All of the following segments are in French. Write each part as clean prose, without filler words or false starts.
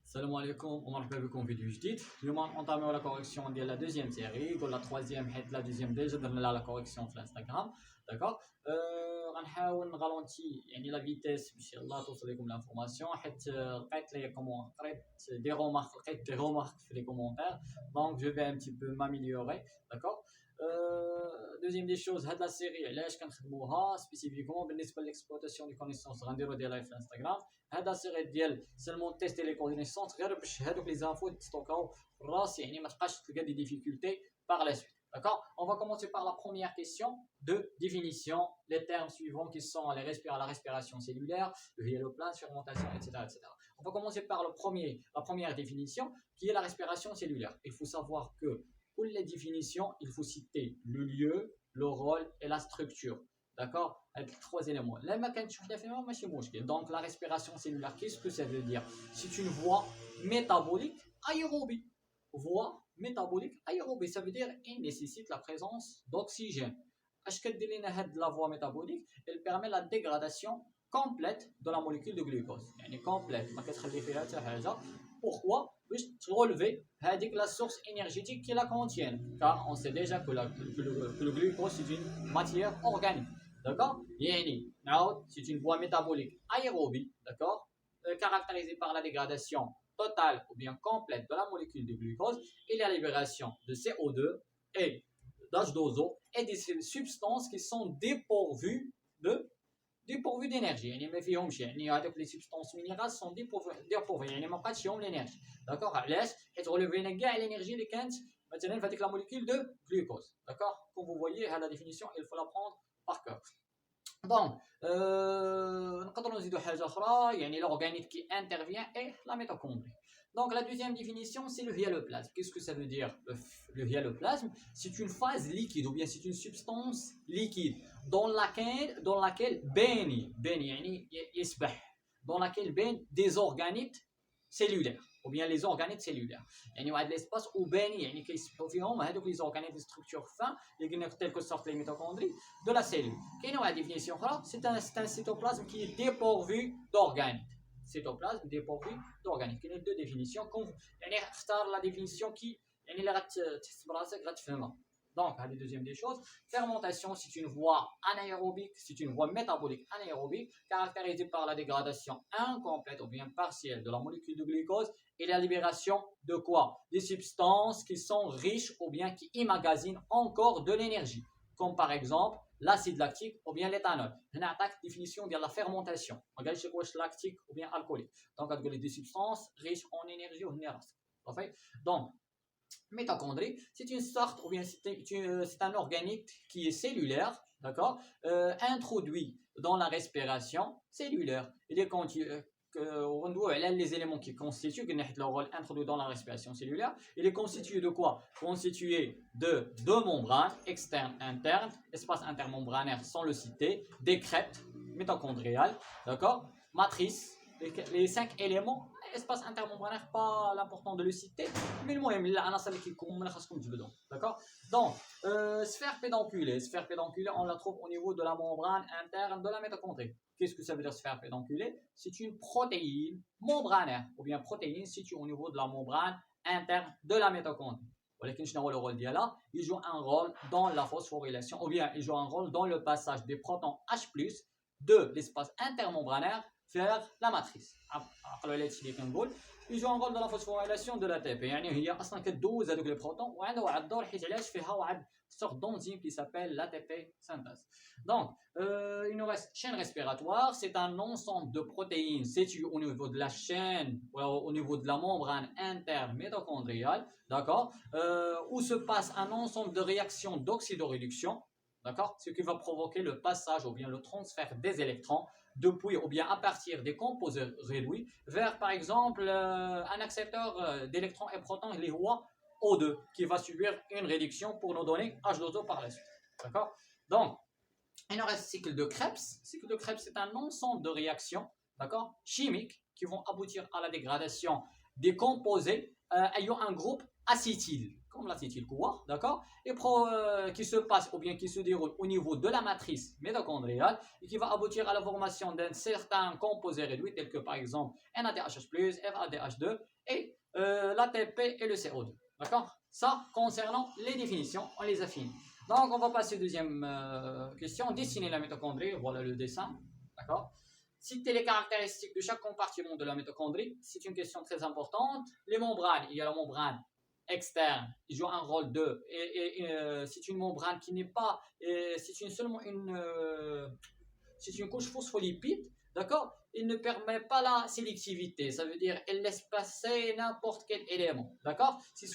Salam alaikum, ومرحبا بكم في فيديو جديد. اليوم غنطاميو لا كوريكسيون ديال لا دوزيام سيري ولا تروازيام حيت لا دوزيام ديجا درنا لها لا كوريكسيون في الانستغرام. داكوغ غنحاول نغالونتي يعني لا فيتيس باش يلاه توصل لكم لانفورماسيون حيت لقيت لي كومون قريت دي رومارك في لي كومونتير دونك جو في ان بتي بو ماميليوري. داكوغ دوزيام دي شوز هاد لا سيري علاش كنخدموها سبيسيفيكومون بالنسبه ليكسبلوطاسيون دي كونيسونس غنديرو ديال لايف في الانستغرام. هذا سيري ديال سلمون تيستي لي كوردينيسيونس غير باش هذوك لي زانفو تستوكاو في الراس يعني ما تبقاش تلقى دي ديفيكولتي par la suite. D'accord? On va commencer par la première question de définition, les termes suivants qui sont la respiration cellulaire, le hyaloplasme, fermentation, etc., etc. On va commencer par la première définition qui est la respiration cellulaire. Il faut savoir que pour les définitions, il faut citer le lieu, le rôle et la structure. D'accord? Avec trois éléments. Là, donc, la respiration cellulaire, qu'est-ce que ça veut dire? C'est une voie métabolique aérobie. Voie métabolique aérobie, ça veut dire qu'il nécessite la présence d'oxygène. La voie métabolique, elle permet la dégradation complète de la molécule de glucose. Elle est complète. Pourquoi? Pour relever la source énergétique qui la contient. Car on sait déjà que le glucose est une matière organique. D'accord? C'est une voie métabolique aérobie, d'accord? Caractérisée par la dégradation totale ou bien complète de la molécule de glucose et la libération de CO2 et d'H2O et des substances qui sont dépourvues d'énergie. Les substances minérales sont dépourvues, يعني ما بقاتش فيهم l'énergie. D'accord? علاش؟ حيت روليفينا كاع l'énergie اللي كانت مثلا في هذيك la molécule de glucose. D'accord? Comme vous voyez, la définition, il faut la prendre par cœur. Donc, نقدروا نزيدوا حاجه اخرى يعني l'organique qui intervient et la mitochondrie. Donc la deuxième définition c'est le hyaloplasme. Qu'est-ce que ça veut dire le hyaloplasme? C'est une phase liquide ou bien c'est une substance liquide dans laquelle baignent des organites cellulaires ou bien les organites cellulaires. يعني واحد l'espace où باني يعني كيسبحوا فيهم هذوك les organites de structure fin اللي قلنا telles que sortent les mitochondries de la cellule. كاينه واحد définition اخرى c'est un cytoplasme qui est dépourvu d'organites. Cytoplasme dépourvu d'organites. كاينين deux définitions يعني اختار la définition qui يعني اللي غتحس براسك غتفهمها. Donc, la deuxième des choses, fermentation, c'est une voie anaérobique, c'est une voie métabolique anaérobique caractérisée par la dégradation incomplète ou bien partielle de la molécule de glucose et la libération de quoi? Des substances qui sont riches ou bien qui emmagasinent encore de l'énergie, comme par exemple l'acide lactique ou bien l'éthanol. On a une définition de la fermentation. On a dit lactique ou bien alcoolique. Donc, on a des substances riches en énergie ou en donc, mitochondrie, c'est une sorte ou bien c'est un organite qui est cellulaire, d'accord, introduit dans la respiration cellulaire. Il est les éléments qui constituent leur rôle introduit dans la respiration cellulaire. Il est constitué de quoi? Constitué de deux membranes externes, internes, espace intermembranaire sans le citer, des crêpes mitochondriales, d'accord, matrice, les 5 éléments. Espace intermembranaire, pas l'important de le citer, mais le moyen, d'accord? Donc, sphère pédonculée, on la trouve au niveau de la membrane interne de la mitochondrie. Qu'est-ce que ça veut dire sphère pédonculée? C'est une protéine membranaire, ou bien protéine située au niveau de la membrane interne de la mitochondrie. Le rôle d'IALA, il joue un rôle dans la phosphorylation, ou bien il joue un rôle dans le passage des protons H+, de l'espace intermembranaire vers la matrice. Il joue un rôle dans la phosphorylation de l'ATP. يعني هي اصلا كدوز هذوك لي بروتون وعندها واحد الدور حيت علاش فيها واحد sorte d'enzyme qui s'appelle l'ATP synthase. Donc, une chaîne respiratoire, c'est un ensemble de protéines situées au niveau de la chaîne, au niveau de la membrane interne mitochondriale, d'accord, où se passe un ensemble de réactions d'oxydoréduction, d'accord, ce qui va provoquer le passage ou bien le transfert des électrons depuis ou bien à partir des composés réduits vers par exemple un accepteur d'électrons et protons, les O2, qui va subir une réduction pour nous donner H2O par la suite. D'accord? Donc, il reste cycle de Krebs. Cycle de Krebs, c'est un ensemble de réactions, d'accord, chimiques qui vont aboutir à la dégradation des composés ayant un groupe acétyl. comme l'acétyl-CoA, d'accord, et qui se passe ou bien qui se déroule au niveau de la matrice mitochondriale et qui va aboutir à la formation d'un certain composé réduit, tel que par exemple NADH+, FADH2 et l'ATP et le CO2, d'accord. Ça, concernant les définitions, on les a finies. Donc, on va passer à la deuxième question. Dessiner la mitochondrie, voilà le dessin, d'accord. Citer les caractéristiques de chaque compartiment de la mitochondrie, c'est une question très importante. Les membranes, il y a la membrane externe, il joue un rôle de, c'est une membrane qui n'est pas, seulement c'est une couche phospholipide, d'accord. Il ne permet pas la sélectivité, ça veut dire elle laisse passer n'importe quel élément, d'accord. Si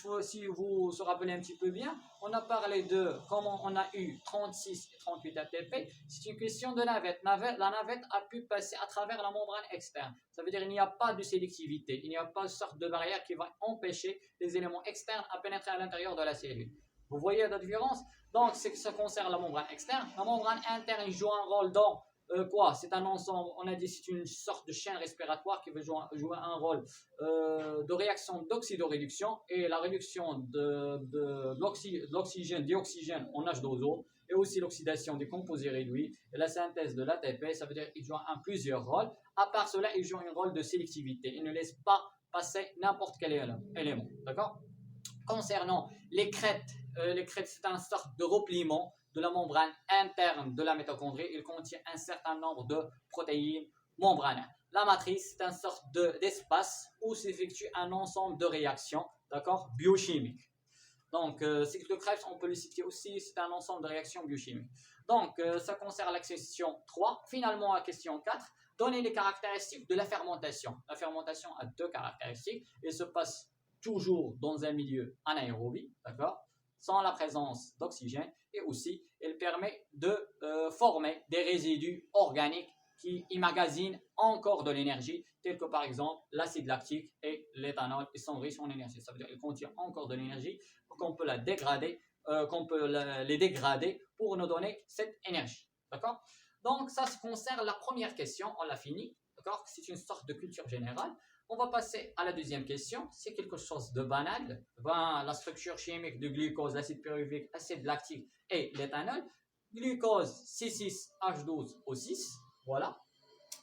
vous vous rappelez un petit peu bien, on a parlé de comment on a eu 36 et 38 ATP. C'est une question de navette. La navette a pu passer à travers la membrane externe. Ça veut dire qu'il n'y a pas de sélectivité, il n'y a pas une sorte de barrière qui va empêcher les éléments externes à pénétrer à l'intérieur de la cellule. Vous voyez la différence? Donc, c'est que ça concerne la membrane externe. La membrane interne joue un rôle dans c'est un ensemble, on a dit c'est une sorte de chaîne respiratoire qui veut jouer un rôle de réaction d'oxydoréduction et la réduction de l'oxygène, dioxygène en H2O et aussi l'oxydation des composés réduits et la synthèse de l'ATP. Ça veut dire qu'il joue plusieurs rôles. À part cela, il joue un rôle de sélectivité. Il ne laisse pas passer n'importe quel élément. D'accord? Concernant les crêtes c'est une sorte de repliement de la membrane interne de la mitochondrie. Il contient un certain nombre de protéines membranaires. La matrice, c'est une sorte d'espace où s'effectue un ensemble de réactions, d'accord, biochimiques. Donc, cycle de Krebs, on peut le citer aussi, c'est un ensemble de réactions biochimiques. Donc, ça concerne la question 3. Finalement, la question 4, donner les caractéristiques de la fermentation. La fermentation a deux caractéristiques. Elle se passe toujours dans un milieu anaérobie, d'accord, sans la présence d'oxygène, et aussi elle permet de former des résidus organiques qui emmagasinent encore de l'énergie, tels que par exemple l'acide lactique et l'éthanol. Ils sont riches en énergie, ça veut dire qu'ils contiennent encore de l'énergie, qu'on peut la dégrader, les dégrader pour nous donner cette énergie, d'accord. Donc ça concerne la première question, on l'a fini, d'accord, c'est une sorte de culture générale. On va passer à la deuxième question. C'est quelque chose de banal. La structure chimique du glucose, l'acide pyruvique, l'acide lactique et l'éthanol. Glucose, C6H12O6. Voilà.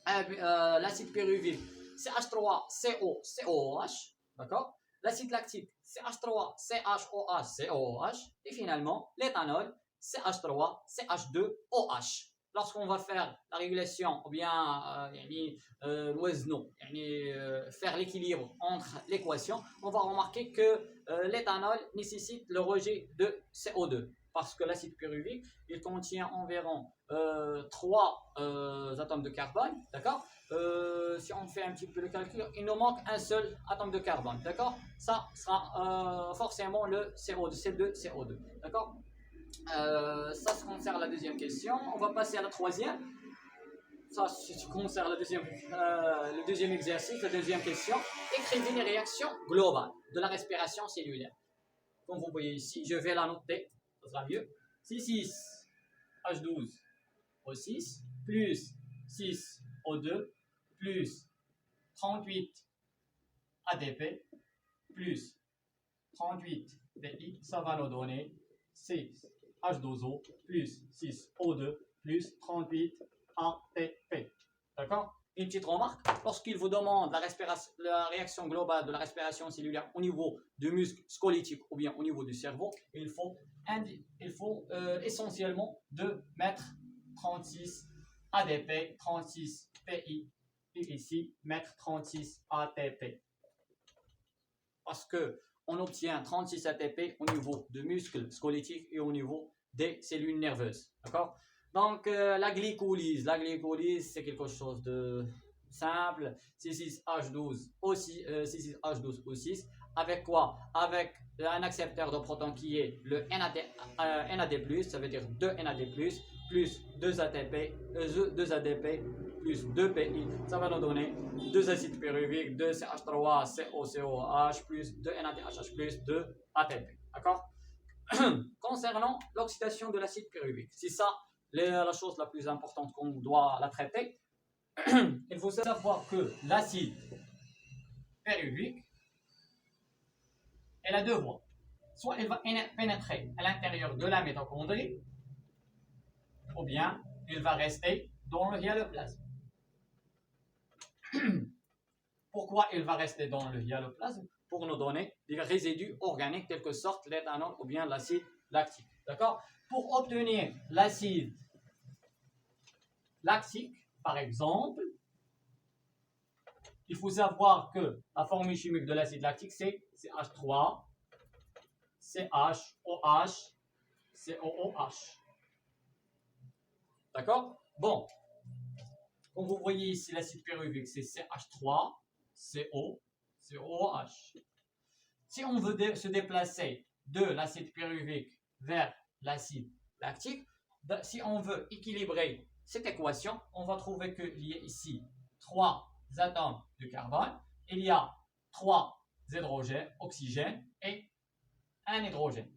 L'acide pyruvique, CH3CO, COOH. D'accord. L'acide lactique, CH3, CHOH, COOH. Et finalement, l'éthanol, CH3, CH2OH. Lorsqu'on va faire la régulation ou bien faire l'équilibre entre l'équation, on va remarquer que l'éthanol nécessite le rejet de CO2 parce que l'acide pyruvique, il contient environ 3 atomes de carbone, d'accord. Si on fait un petit peu le calcul, il nous manque un seul atome de carbone, d'accord. Ça sera forcément le CO2, C2CO2, d'accord. Ça concerne la deuxième question. On va passer à la troisième. Ça concerne le deuxième exercice, la deuxième question. Écrivez les réactions globales de la respiration cellulaire. Comme vous voyez ici, je vais la noter, ça sera mieux. C6H12O6 plus 6O2 plus 38 ATP plus 38 PI, ça va nous donner 6H2O plus 6O2 plus 38 ATP. D'accord? Une petite remarque, lorsqu'il vous demande la réaction globale de la respiration cellulaire au niveau du muscle squelettique ou bien au niveau du cerveau, il faut essentiellement de mettre 36 ADP, 36 PI et ici mettre 36 ATP. Parce qu'on obtient 36 ATP au niveau du muscle squelettique et au niveau des cellules nerveuses. D'accord? Donc, la glycolyse, c'est quelque chose de simple. C6H12O6, avec quoi? Avec un accepteur de protons qui est le NAD+, ça veut dire 2 NAD+, plus 2 ATP, 2 ADP, plus 2 PI, ça va nous donner 2 acides pyruviques, 2 CH3, COCOH, plus 2 NADH+, plus 2 ATP. D'accord? Concernant l'oxydation de l'acide pyruvique, c'est ça la chose la plus importante qu'on doit la traiter. Il faut savoir que l'acide pyruvique, elle a deux voies. soit elle va pénétrer à l'intérieur de la mitochondrie, ou bien il va rester dans le hyaloplasme. Pourquoi il va rester dans le hyaloplasme? Pour nous donner des résidus organiques tels que sorte l'éthanol ou bien l'acide lactique. D'accord? Pour obtenir l'acide lactique, par exemple, il faut savoir que la formule chimique de l'acide lactique, c'est CH3, CHOH, COOH. D'accord? Bon, comme vous voyez ici, l'acide pyruvique, c'est CH3, CO, COOH. Si on veut se déplacer de l'acide pyruvique vers l'acide lactique, si on veut équilibrer cette équation, on va trouver qu'il y a ici 3 atomes de carbone, il y a 3 hydrogènes, oxygènes et un hydrogène.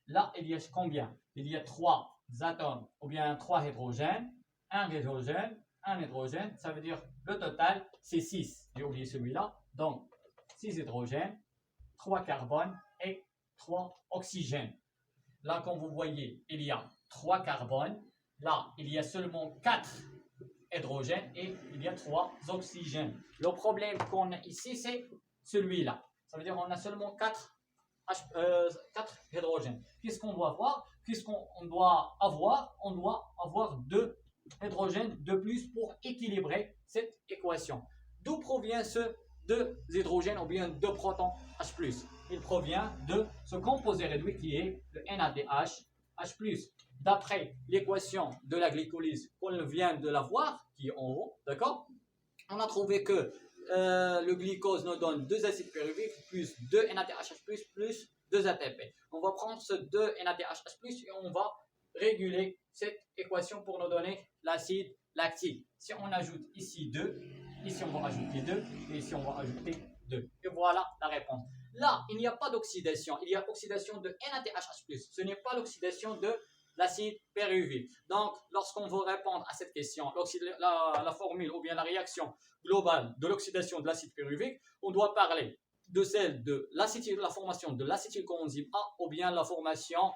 Là, il y a combien? Il y a 3 atomes, ou bien 3 hydrogènes, un hydrogène, un hydrogène, ça veut dire le total, c'est 6. J'ai oublié celui-là. Donc, 6 hydrogènes, 3 carbones et 3 oxygènes. Là, comme vous voyez, il y a 3 carbones. Là, il y a seulement 4 hydrogènes et il y a 3 oxygènes. Le problème qu'on a ici, c'est celui-là. Ça veut dire qu'on a seulement 4 hydrogènes. Qu'est-ce qu'on doit avoir? Qu'est-ce qu'on doit avoir? On doit avoir 2 hydrogènes de plus pour équilibrer cette équation. D'où provient ce 2 hydrogènes ou bien 2 protons H+? Il provient de ce composé réduit qui est le NADH H+. D'après l'équation de la glycolyse qu'on vient de la voir, qui est en haut, d'accord? On a trouvé que le glucose nous donne 2 acides pyruviques plus 2 NADH plus 2 ATP. On va prendre ce 2 NADH et on va réguler cette équation pour nous donner l'acide lactique. Si on ajoute ici 2, ici on va ajouter 2 et ici on va ajouter 2. Et voilà la réponse. Là, il n'y a pas d'oxydation. Il y a oxydation de NADH+. Ce n'est pas l'oxydation de l'acide pyruvique. Donc, lorsqu'on veut répondre à cette question, la formule ou bien la réaction globale de l'oxydation de l'acide pyruvique, on doit parler de celle de la formation de l'acétylcoenzyme A ou bien la formation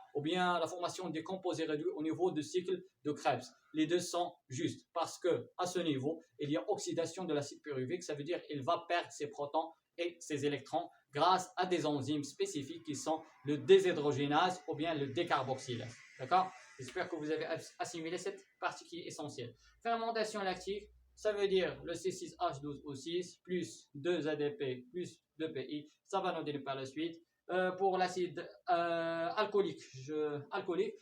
des composés réduits au niveau du cycle de Krebs. Les deux sont justes parce que à ce niveau, il y a oxydation de l'acide pyruvique, ça veut dire qu'il va perdre ses protons et ses électrons grâce à des enzymes spécifiques qui sont le déshydrogénase ou bien le décarboxylase. D'accord? J'espère que vous avez assimilé cette partie qui est essentielle. Fermentation lactique, ça veut dire le C6H12O6 plus 2 ADP plus 2 PI. Ça va nous donner par la suite. Pour l'acide alcoolique,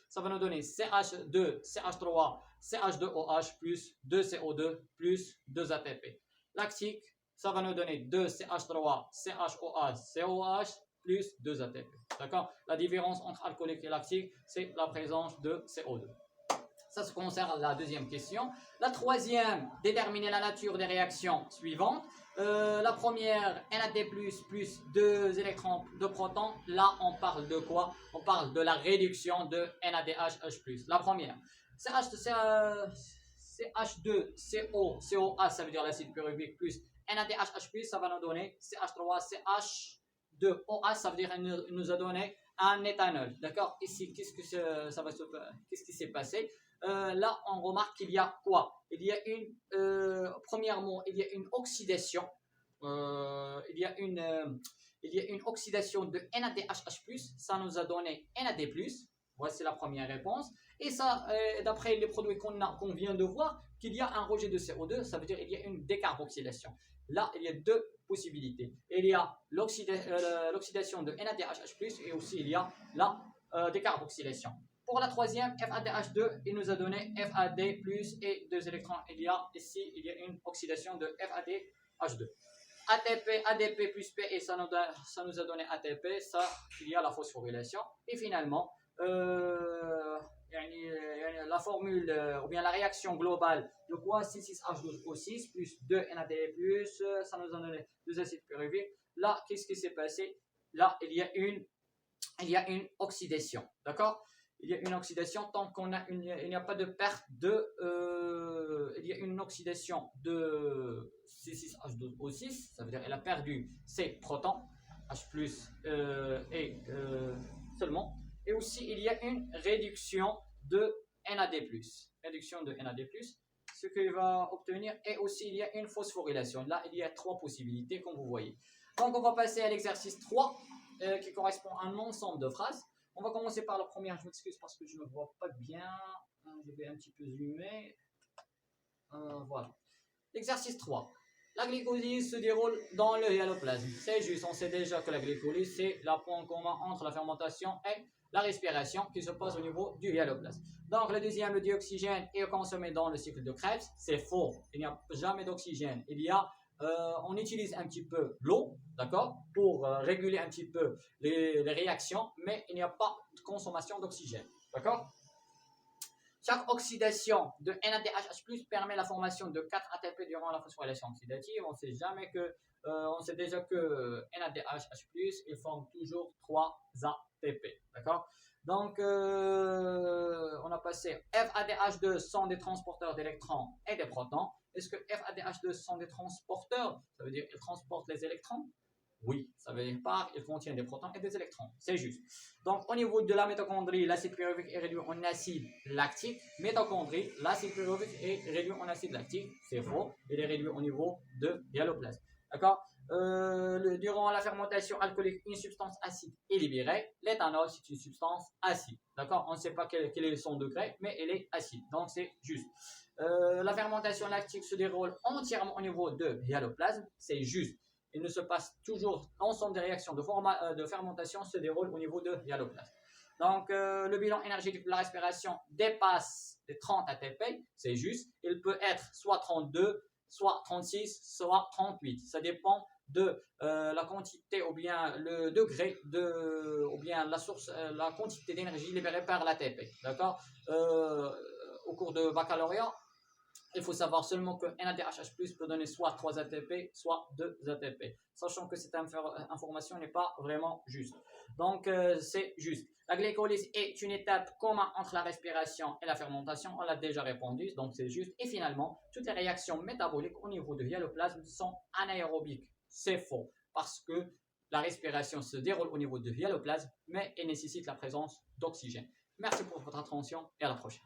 ça va nous donner CH2, CH3, CH2OH plus 2 CO2 plus 2 ATP. Lactique, ça va nous donner 2 CH3, CHOH, COH plus 2 ATP. D'accord? La différence entre alcoolique et lactique, c'est la présence de CO2. Ça se concerne la deuxième question. La troisième, déterminer la nature des réactions suivantes. La première, NAD+, plus 2 électrons, 2 protons. Là, on parle de quoi? On parle de la réduction de NADH+. La première, CH2CO, COH, ça veut dire l'acide pyruvique, plus NADH+, ça va nous donner CH3, CH2OH, ça veut dire qu'il nous a donné un éthanol. D'accord? Ici, qu'est-ce qui s'est passé? Là, on remarque qu'il y a quoi? Il y a premièrement, il y a une oxydation. Il y a une oxydation de NADH+, ça nous a donné NAD+. Voici la première réponse. Et ça, d'après les produits qu'on vient de voir, qu'il y a un rejet de CO2, ça veut dire qu'il y a une décarboxylation. Là, il y a deux possibilités. Il y a l'oxydation de NADH+, et aussi il y a la décarboxylation. Pour la troisième, FADH2, il nous a donné FAD+, et 2 électrons. Il y a une oxydation de FADH2. ATP, ADP plus P, et ça nous a donné ATP. Ça, il y a la phosphorylation. Et finalement, la formule, ou bien la réaction globale de quoi? C6H12O6 plus 2 NAD+, ça nous a donné 2 acides pyruviques. Là, qu'est-ce qui s'est passé? Là, il y a une oxydation. D'accord? Il y a une oxydation tant il n'y a pas de perte il y a une oxydation de C6H12O6, ça veut dire qu'elle a perdu ses protons. H+, et seulement. Et aussi, il y a une réduction de NAD+. Réduction de NAD+, ce qu'il va obtenir. Et aussi, il y a une phosphorylation. Là, il y a 3 possibilités, comme vous voyez. Donc, on va passer à l'exercice 3, qui correspond à un ensemble de phrases. On va commencer par la première. Je m'excuse parce que je ne me vois pas bien. Je vais un petit peu zoomer. Voilà. L'exercice 3. La glycolyse se déroule dans le hyaloplasme. C'est juste, on sait déjà que la glycolyse, c'est le point commun entre la fermentation et la respiration qui se passe au niveau du hyaloplasme. Donc, le deuxième, le dioxygène est consommé dans le cycle de Krebs. C'est faux. Il n'y a jamais d'oxygène. On utilise un petit peu l'eau, d'accord, pour réguler un petit peu les réactions, mais il n'y a pas de consommation d'oxygène, d'accord. Chaque oxydation de NADH+ permet la formation de 4 ATP durant la phosphorylation oxydative. On sait déjà que NADH+, il forme toujours 3 ATP. D'accord. Donc, on a passé FADH2 sont des transporteurs d'électrons et des protons. Est-ce que FADH2 sont des transporteurs? Ça veut dire qu'ils transportent les électrons? Oui, ça veut dire qu'il contient des protons et des électrons. C'est juste. Donc, au niveau de la mitochondrie, l'acide pyruvique est réduit en acide lactique. Mitochondrie, l'acide pyruvique est réduit en acide lactique. C'est faux. Il est réduit au niveau de hyaloplasme. D'accord. Durant la fermentation alcoolique, une substance acide est libérée. L'éthanol, c'est une substance acide. D'accord. On ne sait pas quel est son degré, mais elle est acide. Donc, c'est juste. La fermentation lactique se déroule entièrement au niveau de hyaloplasme. C'est juste. Il ne se passe toujours, l'ensemble des réactions de fermentation se déroulent au niveau de hyaloplasme. Donc, le bilan énergétique de la respiration dépasse les 30 ATP, c'est juste. Il peut être soit 32, soit 36, soit 38. Ça dépend de la quantité ou bien le degré ou bien la source, la quantité d'énergie libérée par l'ATP. D'accord. Au cours de baccalauréat, il faut savoir seulement que NADH+ peut donner soit 3 ATP, soit 2 ATP, sachant que cette information n'est pas vraiment juste. Donc, c'est juste. La glycolyse est une étape commune entre la respiration et la fermentation, on l'a déjà répondu, donc c'est juste. Et finalement, toutes les réactions métaboliques au niveau du hyaloplasme sont anaérobiques. C'est faux, parce que la respiration se déroule au niveau du hyaloplasme, mais elle nécessite la présence d'oxygène. Merci pour votre attention et à la prochaine.